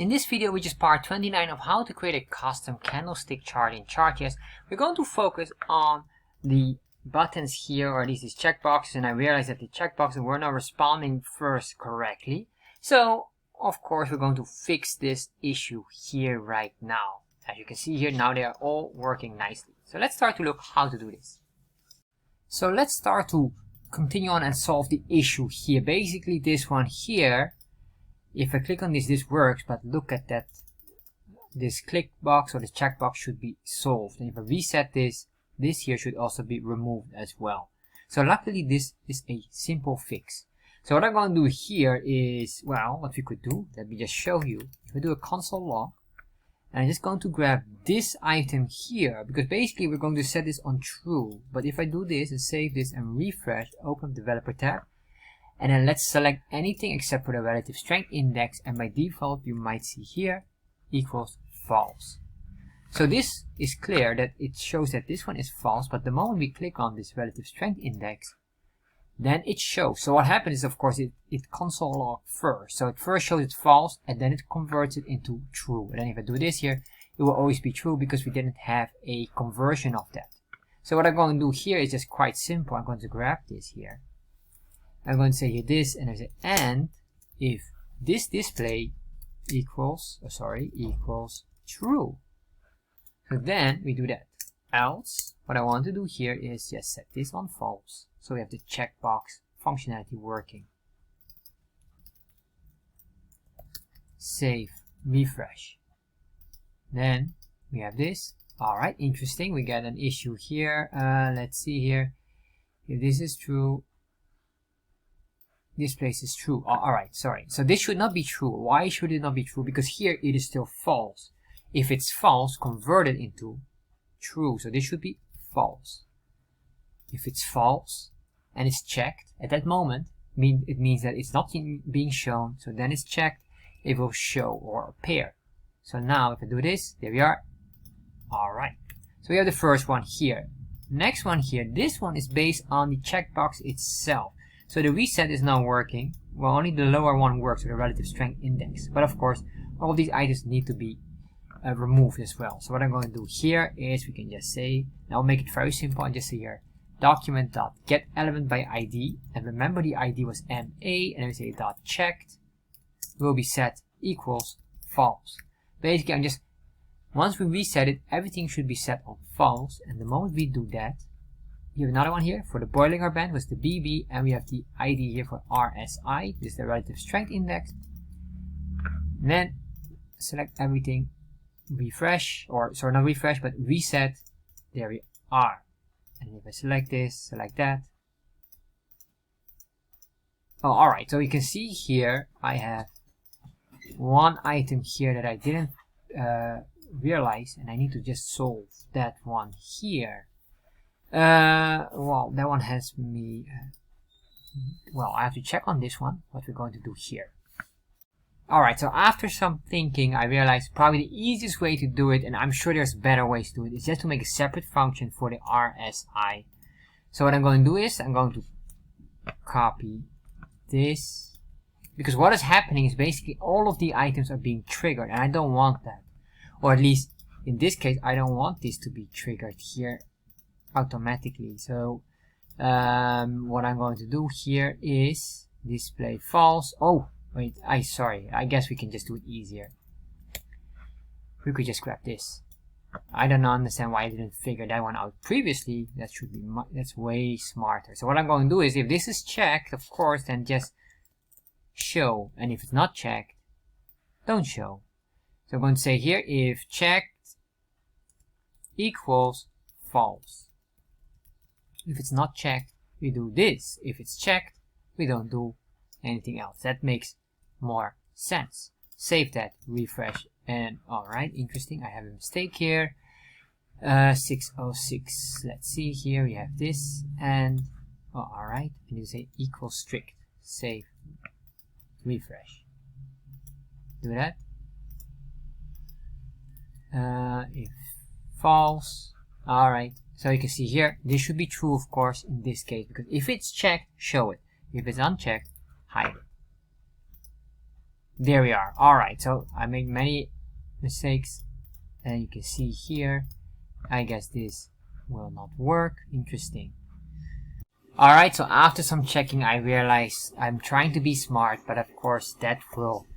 In this video, which is part 29 of how to create a custom candlestick chart in Chart.js, we're going to focus on the buttons here, or at least these checkboxes, and I realized that the checkboxes were not responding first correctly. So, of course, we're going to fix this issue here right now. As you can see here, now they are all working nicely. So let's start to look how to do this. So let's start to continue on and solve the issue here. Basically, this one here, if I click on this, this works, but look at that. This click box or this checkbox should be solved. And if I reset this, this here should also be removed as well. So luckily, this is a simple fix. So what I'm going to do here is, well, what we could do, let me just show you. If we do a console log, and I'm just going to grab this item here, because basically we're going to set this on true. But if I do this and save this and refresh, open developer tab, and then let's select anything except for the relative strength index, and by default you might see here equals false. So this is clear that it shows that this one is false, but the moment we click on this relative strength index, then it shows. So what happens is, of course, it console log first. So it first shows it's false, and then it converts it into true. And then if I do this here, it will always be true because we didn't have a conversion of that. So what I'm going to do here is just quite simple. I'm going to grab this here. I'm going to say here this, and I say, and if this display equals true. So then we do that. Else, what I want to do here is just set this on false. So we have the checkbox functionality working. Save, refresh. Then we have this. Alright, interesting. We get an issue here. Let's see here. If this is true, this place is true. Alright, sorry. So this should not be true. Why should it not be true? Because here it is still false. If it's false, convert it into true. So this should be false. If it's false and it's checked at that moment, it means that it's not being shown. So then it's checked, it will show or appear. So now if I do this, there we are. Alright. So we have the first one here. Next one here, this one is based on the checkbox itself. So the reset is not working. Well, only the lower one works with the relative strength index. But of course, all of these items need to be removed as well. So what I'm going to do here is we can just say, and I'll make it very simple and just say here document.get element by ID, and remember the ID was MA, and then we say .checked will be set equals false. Basically, I'm just, once we reset it, everything should be set on false, and the moment we do that, we have another one here for the Bollinger Band was the BB, and we have the ID here for RSI, this is the relative strength index. And then select everything, refresh, or sorry, not refresh, but reset. There we are. And if I select this, select that. Oh, alright, so you can see here I have one item here that I didn't realize, and I need to just solve that one here. Well, that one has me, well, I have to check on this one, what we're going to do here. Alright, so after some thinking, I realized probably the easiest way to do it, and I'm sure there's better ways to do it, is just to make a separate function for the RSI. So what I'm going to do is, I'm going to copy this, because what is happening is basically all of the items are being triggered, and I don't want that. Or at least, in this case, I don't want this to be triggered here automatically. So, what I'm going to do here is display false. Oh! Wait, sorry, I guess we can just do it easier. We could just grab this. I don't understand why I didn't figure that one out previously. That should be, that's way smarter. So what I'm going to do is, if this is checked, of course, then just show. And if it's not checked, don't show. So I'm going to say here, if checked equals false. If it's not checked, we do this. If it's checked, we don't do anything else. That makes more sense. Save that, refresh, and alright, interesting, I have a mistake here. 606, let's see here, we have this, and alright, and you say equals strict. Save, refresh. Do that. If false, alright, so you can see here, this should be true, of course, in this case, because if it's checked, show it. If it's unchecked, hide it. There we are. Alright, so I made many mistakes, and you can see here, I guess this will not work. Interesting. Alright, so after some checking, I realized I'm trying to be smart, but of course that will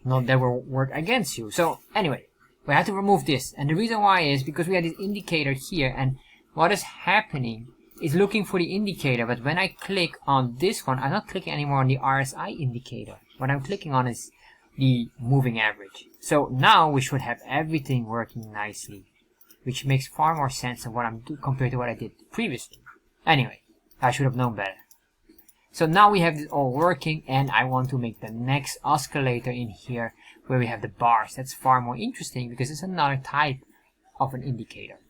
work against you. So anyway, we have to remove this, and the reason why is because we have this indicator here, and what is happening is looking for the indicator, but when I click on this one, I'm not clicking anymore on the RSI indicator. What I'm clicking on is the moving average. So now we should have everything working nicely, which makes far more sense than what I'm doing compared to what I did previously. Anyway, I should have known better. So now we have this all working, and I want to make the next oscillator in here where we have the bars. That's far more interesting because it's another type of an indicator.